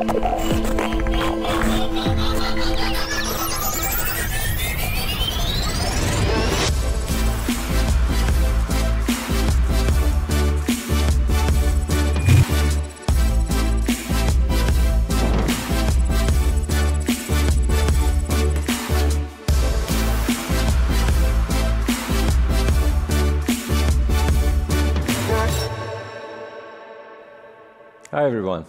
Hi, everyone.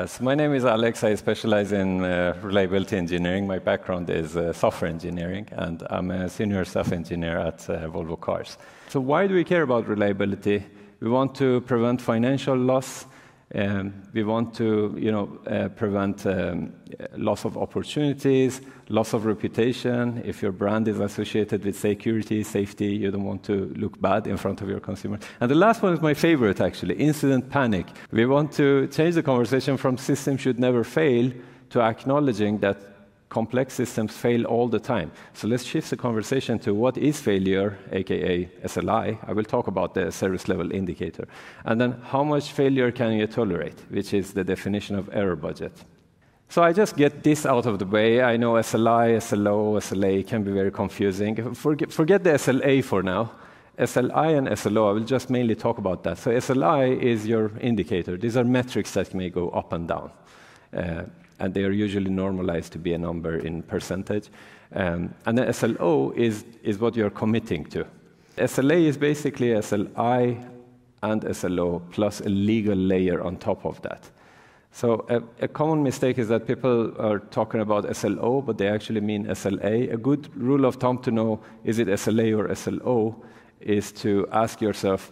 So my name is Alex. I specialize in reliability engineering. My background is software engineering, and I'm a senior staff engineer at Volvo Cars. So why do we care about reliability? We want to prevent financial loss. We want to, prevent loss of opportunities, loss of reputation. If your brand is associated with security, safety, you don't want to look bad in front of your consumers. And the last one is my favorite, actually, incident panic. We want to change the conversation from systems should never fail to acknowledging that complex systems fail all the time. So let's shift the conversation to what is failure, aka SLI. I will talk about the service level indicator. And then how much failure can you tolerate, which is the definition of error budget. So I just get this out of the way. I know SLI, SLO, SLA can be very confusing. Forget the SLA for now. SLI and SLO, I will just mainly talk about that. So SLI is your indicator. These are metrics that may go up and down. And they are usually normalized to be a number in percentage. And the SLO is what you're committing to. SLA is basically SLI and SLO plus a legal layer on top of that. So a common mistake is that people are talking about SLO, but they actually mean SLA. A good rule of thumb to know, is it SLA or SLO, is to ask yourself,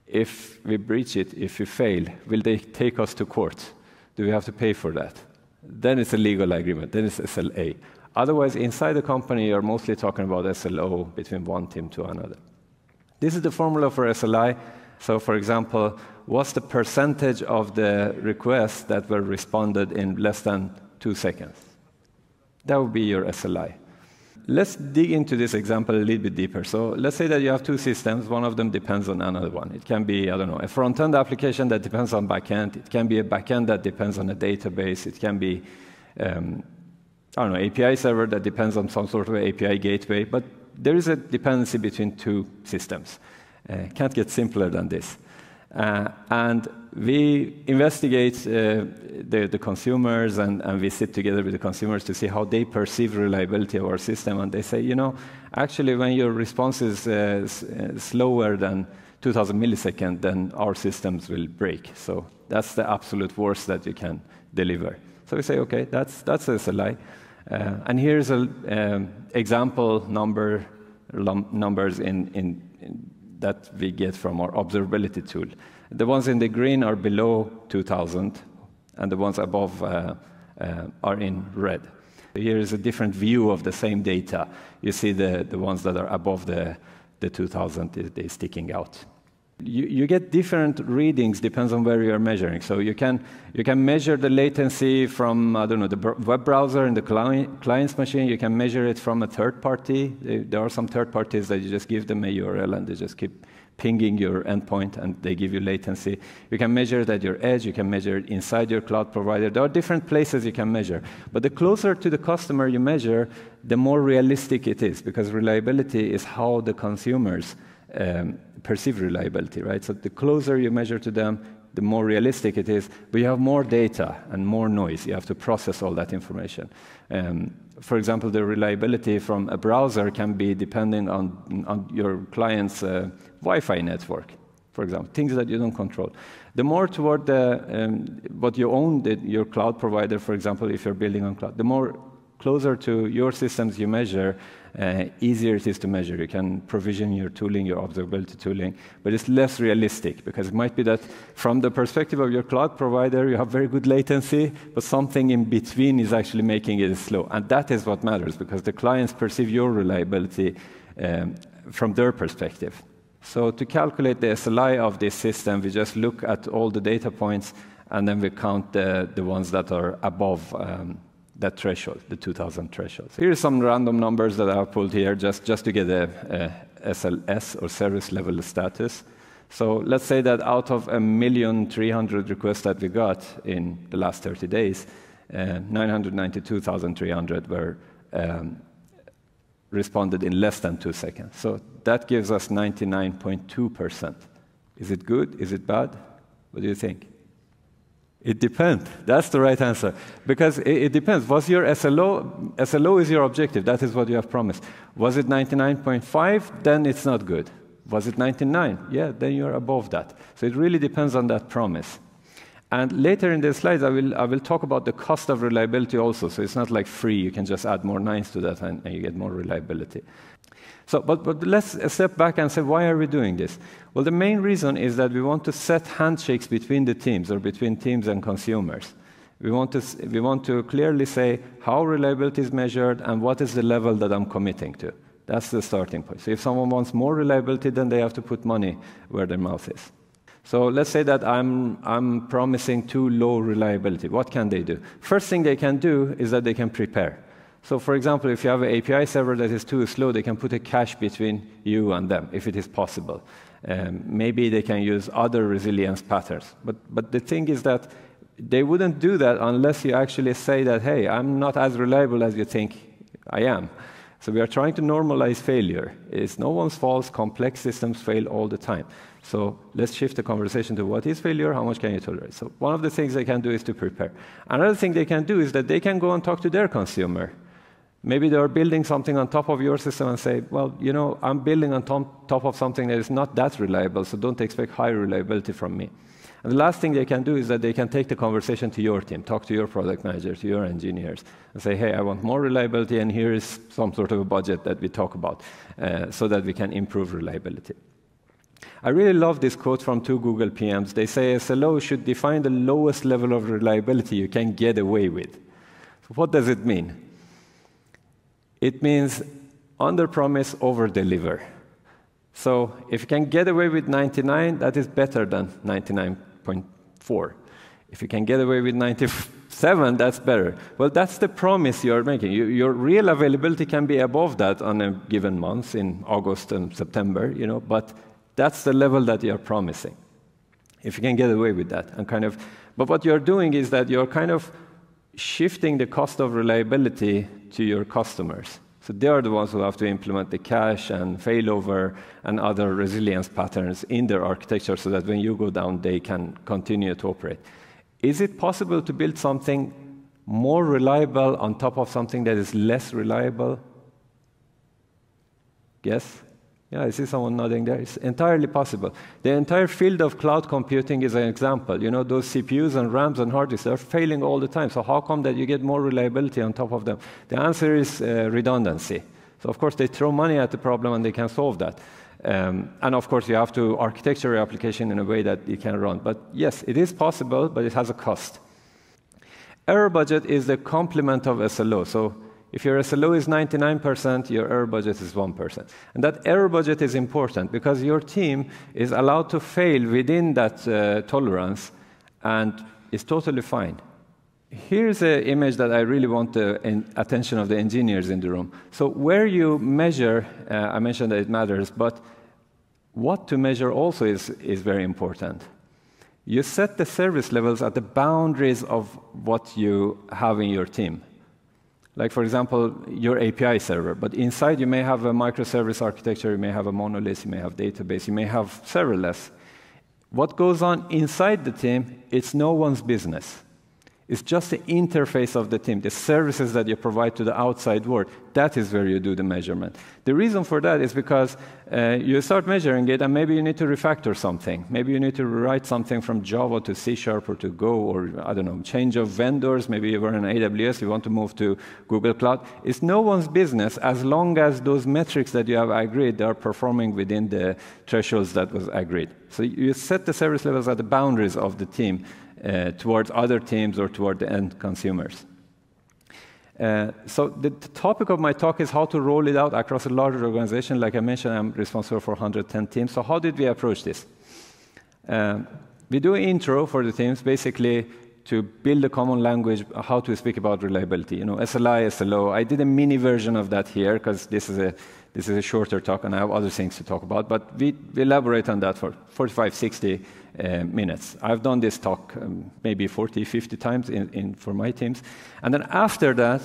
if we breach it, if we fail, will they take us to court? Do we have to pay for that? Then it's a legal agreement, then it's SLA. Otherwise, inside the company, you're mostly talking about SLO between one team to another. This is the formula for SLI. So, for example, what's the percentage of the requests that were responded in less than 2 seconds? That would be your SLI. Let's dig into this example a little bit deeper. So let's say that you have two systems. One of them depends on another one. It can be, I don't know, a front-end application that depends on back-end. It can be a back-end that depends on a database. It can be, I don't know, API server that depends on some sort of API gateway. But there is a dependency between two systems. Can't get simpler than this. And we investigate the consumers, and we sit together with the consumers to see how they perceive reliability of our system. And they say, actually, when your response is slower than 2,000 milliseconds, then our systems will break. So that's the absolute worst that you can deliver. So we say, OK, that's SLI. And here's an example numbers that we get from our observability tool. The ones in the green are below 2,000, and the ones above are in red. Here is a different view of the same data. You see the ones that are above the 2,000, they're sticking out. You get different readings, depends on where you're measuring. So you can measure the latency from, I don't know, the web browser in the client's machine. You can measure it from a third party. There are some third parties that you just give them a URL and they just keep pinging your endpoint and they give you latency. You can measure it at your edge. You can measure it inside your cloud provider. There are different places you can measure. But the closer to the customer you measure, the more realistic it is, because reliability is how the consumers perceive reliability, right? So the closer you measure to them, the more realistic it is, but you have more data and more noise. You have to process all that information. For example, the reliability from a browser can be depending on your client's Wi-Fi network, for example, things that you don't control. The more toward what you own, your cloud provider, for example, if you're building on cloud, the more closer to your systems you measure, easier it is to measure. You can provision your tooling, your observability tooling, but it's less realistic because it might be that from the perspective of your cloud provider, you have very good latency, but something in between is actually making it slow. And that is what matters because the clients perceive your reliability from their perspective. So to calculate the SLI of this system, we just look at all the data points and then we count the ones that are above that threshold, the 2,000 threshold. So here's some random numbers that I've pulled here just to get a SLS or service level status. So let's say that out of 1,300,000 requests that we got in the last 30 days, 992,300 were responded in less than 2 seconds. So that gives us 99.2%. Is it good? Is it bad? What do you think? It depends. That's the right answer. Because it depends. Was your SLO is your objective. That is what you have promised. Was it 99.5? Then it's not good. Was it 99? Yeah, then you're above that. So it really depends on that promise. And later in the slides, I will talk about the cost of reliability also. So it's not like free. You can just add more nines to that and you get more reliability. So, but let's step back and say, why are we doing this? Well, the main reason is that we want to set handshakes between the teams or between teams and consumers. We want to clearly say how reliability is measured and what is the level that I'm committing to. That's the starting point. So if someone wants more reliability, then they have to put money where their mouth is. So let's say that I'm promising too low reliability. What can they do? First thing they can do is that they can prepare. So for example, if you have an API server that is too slow, they can put a cache between you and them, if it is possible. Maybe they can use other resilience patterns. But the thing is that they wouldn't do that unless you actually say that, hey, I'm not as reliable as you think I am. So we are trying to normalize failure. It's no one's fault. Complex systems fail all the time. So let's shift the conversation to what is failure, how much can you tolerate. So one of the things they can do is to prepare. Another thing they can do is that they can go and talk to their consumer. Maybe they are building something on top of your system and say, well, you know, I'm building on top of something that is not that reliable, so don't expect high reliability from me. And the last thing they can do is that they can take the conversation to your team, talk to your product manager, to your engineers, and say, hey, I want more reliability, and here is some sort of a budget that we talk about so that we can improve reliability. I really love this quote from 2 Google PMs. They say SLO should define the lowest level of reliability you can get away with. So what does it mean? It means under-promise, over-deliver. So if you can get away with 99, that is better than 99.4. If you can get away with 97, that's better. Well, that's the promise you're making. Your real availability can be above that on a given month in August and September, you know, but that's the level that you're promising. If you can get away with that. But what you're doing is that you're kind of shifting the cost of reliability to your customers. So they are the ones who have to implement the cache and failover and other resilience patterns in their architecture so that when you go down, they can continue to operate. Is it possible to build something more reliable on top of something that is less reliable? Yes? Yeah, I see someone nodding there. It's entirely possible. The entire field of cloud computing is an example. You know, those CPUs and RAMs and hard disks, they're failing all the time. So how come that you get more reliability on top of them? The answer is redundancy. So of course, they throw money at the problem and they can solve that. And of course, you have to architecture your application in a way that it can run. But yes, it is possible, but it has a cost. Error budget is the complement of SLO. So if your SLO is 99%, your error budget is 1%. And that error budget is important because your team is allowed to fail within that tolerance and is totally fine. Here's an image that I really want the attention of the engineers in the room. So where you measure, I mentioned that it matters, but what to measure also is very important. You set the service levels at the boundaries of what you have in your team. Like, for example, your API server. But inside, you may have a microservice architecture, you may have a monolith, you may have database, you may have serverless. What goes on inside the team, it's no one's business. It's just the interface of the team, the services that you provide to the outside world. That is where you do the measurement. The reason for that is because you start measuring it, and maybe you need to refactor something. Maybe you need to rewrite something from Java to C# or to Go, or, I don't know, change of vendors. Maybe you were in AWS, you want to move to Google Cloud. It's no one's business as long as those metrics that you have agreed are performing within the thresholds that was agreed. So you set the service levels at the boundaries of the team, towards other teams or toward the end consumers. So the topic of my talk is how to roll it out across a larger organization. Like I mentioned, I'm responsible for 110 teams. So how did we approach this? We do an intro for the teams. Basically, to build a common language how to speak about reliability. You know, SLI, SLO. I did a mini version of that here because this is a shorter talk and I have other things to talk about. But we elaborate on that for 45, 60 minutes. I've done this talk maybe 40, 50 times for my teams. And then after that,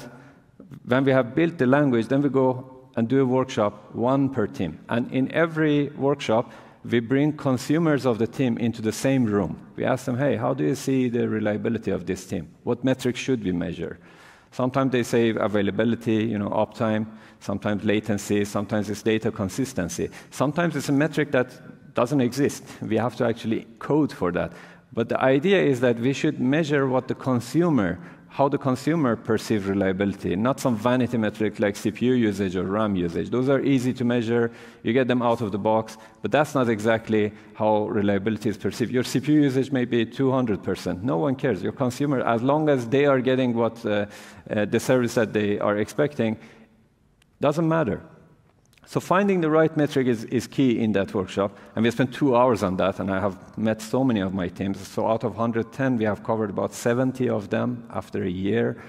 when we have built the language, then we go and do a workshop, one per team. And in every workshop, we bring consumers of the team into the same room. We ask them, hey, how do you see the reliability of this team? What metrics should we measure? Sometimes they say availability, you know, uptime, sometimes latency, sometimes it's data consistency. Sometimes it's a metric that doesn't exist. We have to actually code for that. But the idea is that we should measure what the consumer, how the consumer perceives reliability, not some vanity metric like CPU usage or RAM usage. Those are easy to measure. You get them out of the box, but that's not exactly how reliability is perceived. Your CPU usage may be 200%. No one cares. Your consumer, as long as they are getting what the service that they are expecting, doesn't matter. So finding the right metric is key in that workshop, and we spent 2 hours on that, and I have met so many of my teams. So out of 110, we have covered about 70 of them after a year.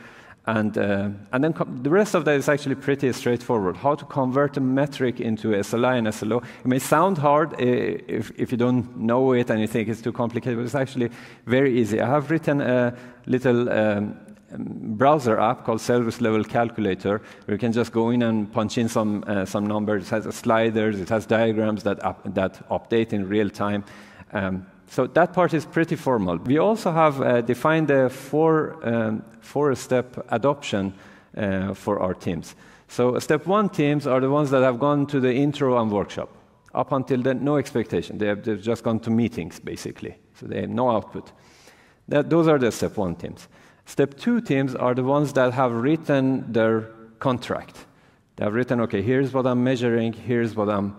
And then the rest of that is actually pretty straightforward. How to convert a metric into SLI and SLO. It may sound hard if you don't know it and you think it's too complicated, but it's actually very easy. I have written a little browser app called Service Level Calculator, where you can just go in and punch in some numbers. It has sliders, it has diagrams that update in real time. So that part is pretty formal. We also have defined a four-step adoption for our teams. So step one teams are the ones that have gone to the intro and workshop. Up until then, no expectation. They've just gone to meetings, basically. So they have no output. Those are the step one teams. Step two teams are the ones that have written their contract. They have written, okay, here's what I'm measuring, here's what I'm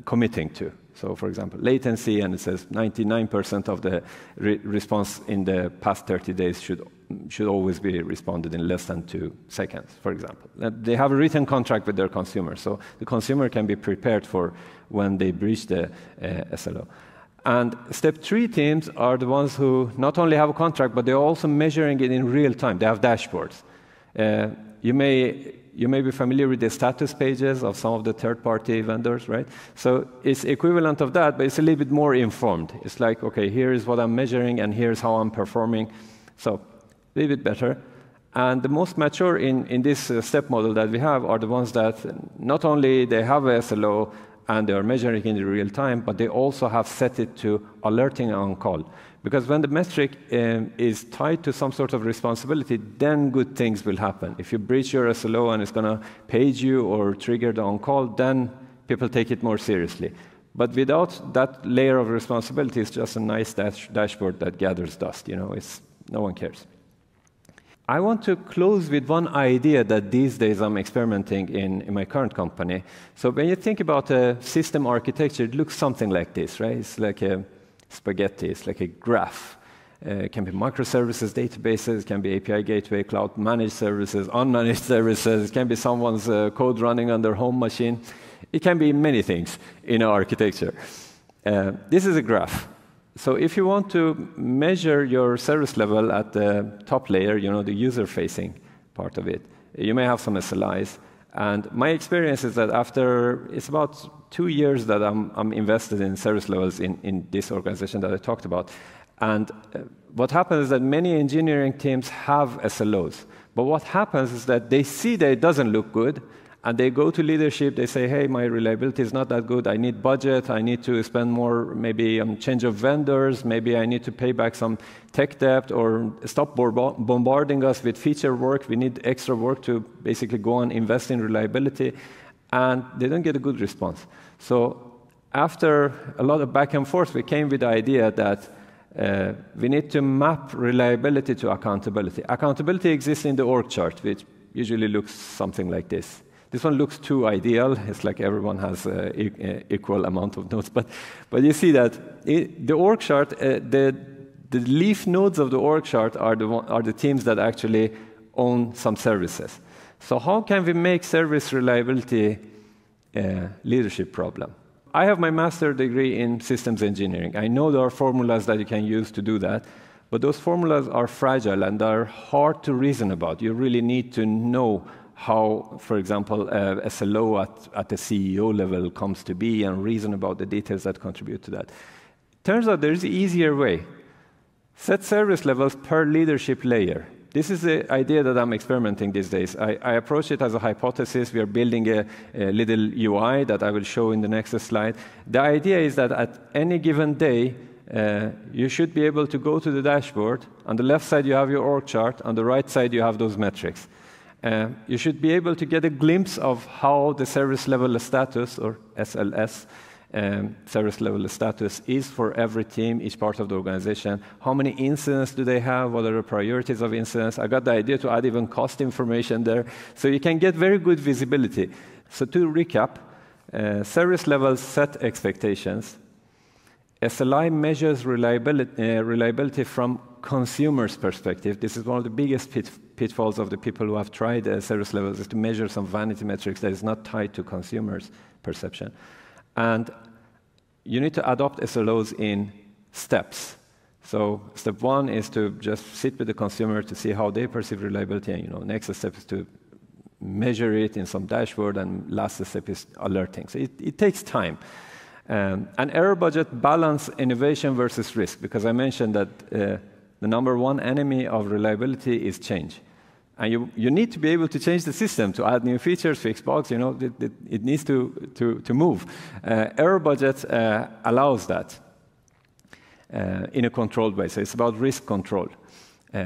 committing to. So, for example, latency, and it says 99% of the response in the past 30 days should always be responded in less than 2 seconds, for example. They have a written contract with their consumer, so the consumer can be prepared for when they breach the SLO. And step three teams are the ones who not only have a contract, but they're also measuring it in real time. They have dashboards. You may be familiar with the status pages of some of the third-party vendors, right? So it's equivalent of that, but it's a little bit more informed. It's like, okay, here is what I'm measuring, and here's how I'm performing. So a little bit better. And the most mature in this step model that we have are the ones that not only they have a SLO, and they are measuring in real time, but they also have set it to alerting on call. Because when the metric is tied to some sort of responsibility, then good things will happen. If you breach your SLO and it's going to page you or trigger the on-call, then people take it more seriously. But without that layer of responsibility, it's just a nice dashboard that gathers dust. You know, no one cares. I want to close with one idea that these days I'm experimenting in my current company. So when you think about a system architecture, it looks something like this, right? It's like a spaghetti, it's like a graph. It can be microservices, databases, it can be API gateway, cloud managed services, unmanaged services, it can be someone's code running on their home machine. It can be many things in our architecture. This is a graph. So if you want to measure your service level at the top layer, you know, the user-facing part of it, you may have some SLIs. And my experience is that it's about 2 years that I'm invested in service levels in this organization that I talked about. And what happens is that many engineering teams have SLOs. But what happens is that they see that it doesn't look good, and they go to leadership, they say, hey, my reliability is not that good, I need budget, I need to spend more, maybe change of vendors, maybe I need to pay back some tech debt, or stop bombarding us with feature work, we need extra work to basically go and invest in reliability, and they don't get a good response. So after a lot of back and forth, we came with the idea that we need to map reliability to accountability. Accountability exists in the org chart, which usually looks something like this. This one looks too ideal. It's like everyone has an equal amount of nodes. But you see that the org chart, the leaf nodes of the org chart are the teams that actually own some services. So how can we make service reliability a leadership problem? I have my master's degree in systems engineering. I know there are formulas that you can use to do that. But those formulas are fragile and are hard to reason about. You really need to know how, for example, SLO at the CEO level comes to be and reason about the details that contribute to that. Turns out there is an easier way. Set service levels per leadership layer. This is the idea that I'm experimenting these days. I approach it as a hypothesis. We are building a little UI that I will show in the next slide. The idea is that at any given day, you should be able to go to the dashboard. On the left side, you have your org chart. On the right side, you have those metrics. You should be able to get a glimpse of how the service level status, or SLS, service level status is for every team, each part of the organization. How many incidents do they have? What are the priorities of incidents? I got the idea to add even cost information there. So you can get very good visibility. So to recap, service levels set expectations. SLI measures reliability from consumers' perspective. This is one of the biggest pitfalls of the people who have tried service levels, is to measure some vanity metrics that is not tied to consumers' perception. And you need to adopt SLOs in steps. So step one is to just sit with the consumer to see how they perceive reliability. And next step is to measure it in some dashboard, and last step is alerting. So it takes time. An error budget balance innovation versus risk, because I mentioned that the number one enemy of reliability is change. And you need to be able to change the system to add new features, fix bugs. It needs to move. Error budget allows that in a controlled way. So it's about risk control.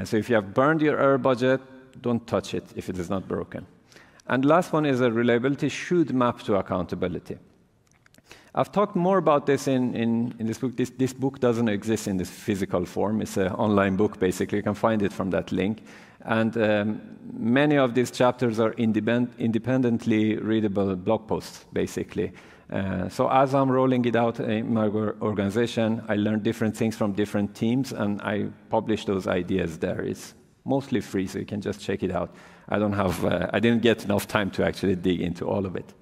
So if you have burned your error budget, don't touch it if it is not broken. And the last one is that reliability should map to accountability. I've talked more about this in this book. This book doesn't exist in this physical form. It's an online book, basically. You can find it from that link. And many of these chapters are independently readable blog posts, basically. So as I'm rolling it out in my organization, I learned different things from different teams, and I publish those ideas there. It's mostly free, so you can just check it out. I didn't get enough time to actually dig into all of it.